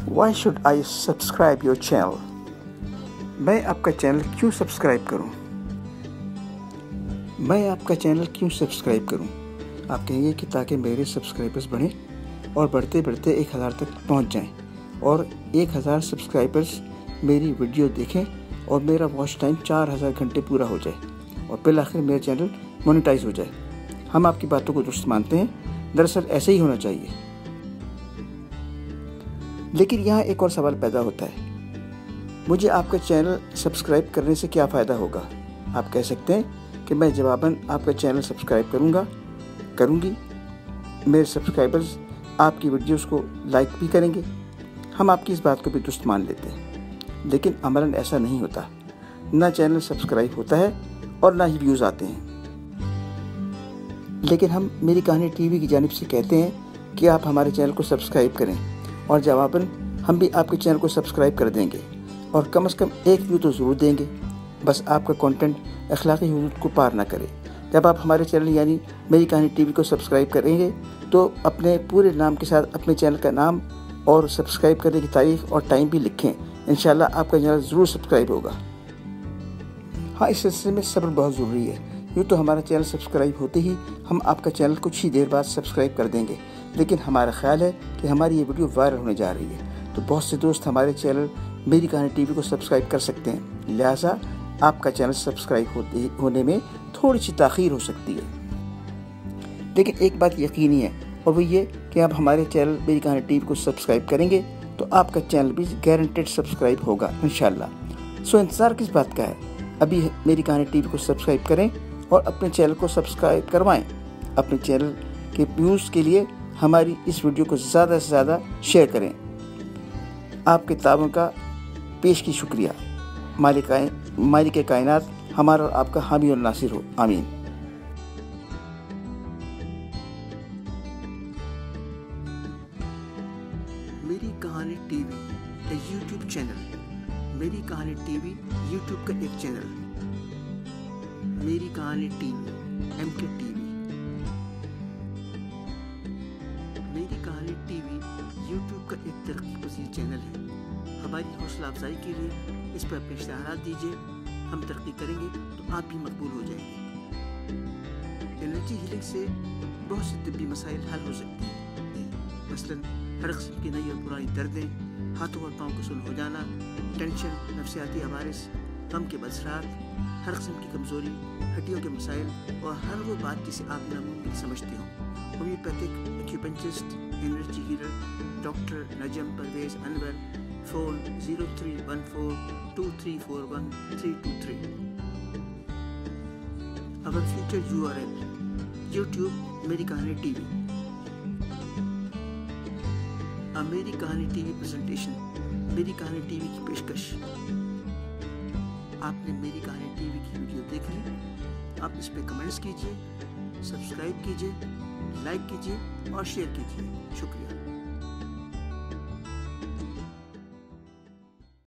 Why should I subscribe your channel? मैं आपका channel क्यों सब्सक्राइब करूं? मैं आपका चैनल क्यों सब्सक्राइब करूं? आप कहेंगे कि ताकि मेरे सब्सक्राइबर्स बढ़ें और बढ़ते बढ़ते 1000 तक पहुंच जाएं और 1000 सब्सक्राइबर्स मेरी वीडियो देखें और मेरा वॉच टाइम 4000 घंटे पूरा हो जाए और फिर आखिर मेरा चैनल मोनेटाइज हो जाए। हम आपकी बातों को दुरुस्त मानते हैं, दरअसल ऐसे ही होना चाहिए। लेकिन यहाँ एक और सवाल पैदा होता है, मुझे आपका चैनल सब्सक्राइब करने से क्या फ़ायदा होगा? आप कह सकते हैं कि मैं जवाबन आपका चैनल सब्सक्राइब करूँगी, मेरे सब्सक्राइबर्स आपकी वीडियोस को लाइक भी करेंगे। हम आपकी इस बात को भी दुरुस्त मान लेते हैं, लेकिन अमलन ऐसा नहीं होता। ना चैनल सब्सक्राइब होता है और ना ही व्यूज़ आते हैं। लेकिन हम मेरी कहानी टीवी की जानिब से कहते हैं कि आप हमारे चैनल को सब्सक्राइब करें और जवाबन हम भी आपके चैनल को सब्सक्राइब कर देंगे और कम से कम एक व्यू तो ज़रूर देंगे। बस आपका कंटेंट अखलाकी हुदूद को पार ना करे। जब आप हमारे चैनल यानी मेरी कहानी टीवी को सब्सक्राइब करेंगे तो अपने पूरे नाम के साथ अपने चैनल का नाम और सब्सक्राइब करने की तारीख और टाइम भी लिखें। इंशाल्लाह आपका चैनल ज़रूर सब्सक्राइब होगा। हाँ, इस सिलसिले में सब्र बहुत ज़रूरी है। यूँ तो हमारा चैनल सब्सक्राइब होते ही हम आपका चैनल कुछ ही देर बाद सब्सक्राइब कर देंगे, लेकिन हमारा ख्याल है कि हमारी ये वीडियो वायरल होने जा रही है तो बहुत से दोस्त हमारे चैनल मेरी कहानी टीवी को सब्सक्राइब कर सकते हैं। लिहाजा आपका चैनल सब्सक्राइब होने में थोड़ी सी ताख़ीर हो सकती है, लेकिन एक बात यकीनी है और वो ये कि आप हमारे चैनल मेरी कहानी टीवी को सब्सक्राइब करेंगे तो आपका चैनल भी गारंटेड सब्सक्राइब होगा इंशाल्लाह। सो इंतज़ार किस बात का है? अभी मेरी कहानी टीवी को सब्सक्राइब करें और अपने चैनल को सब्सक्राइब करवाएं। अपने चैनल के व्यूज़ के लिए हमारी इस वीडियो को ज़्यादा से ज़्यादा शेयर करें। आपके ताउन का पेश की शुक्रिया। मालिक कायनात हमारा और आपका हामी और नासिर हो। आमीन। मेरी कहानी टीवी एक यूट्यूब चैनल। मेरी कहानी टीवी यूट्यूब का एक चैनल। मेरी कहानी टीवी MK टीवी। मेरी कहानी टीवी यूट्यूब का एक तरक्की पसीर चैनल है। हमारी हौसला अफजाई के लिए इस पर अपने इश्तिहारात दीजिए। हम तरक्की करेंगे तो आप भी मकबूल हो जाएंगे। एनर्जी हीलिंग से बहुत से तिब्बी मसाइल हल हो सकते हैं, मसलन हर किस्म की नई और पुरानी दर्दें, हाथों और पाँव का सुन्न हो जाना, टेंशन, नफसियाती अवारिस, गम के बसरात, हर किस्म की कमज़ोरी, हड्डियों के मसाइल और हर वो बात जिसे आप नामुमकिन समझते हो। Homeopathic एक्यूपंचरिस्ट, energy healer doctor Najam Parvez Anwar. Phone 0314 2341 323। Our future URL YouTube मेरी कहानी टीवी। मेरी कहानी टीवी प्रेजेंटेशन, मेरी कहानी टीवी की पेशकश। आपने मेरी कहानी टीवी की वीडियो देख ली, आप इस पे कमेंट्स कीजिए, सब्सक्राइब कीजिए, लाइक कीजिए और शेयर कीजिए। शुक्रिया।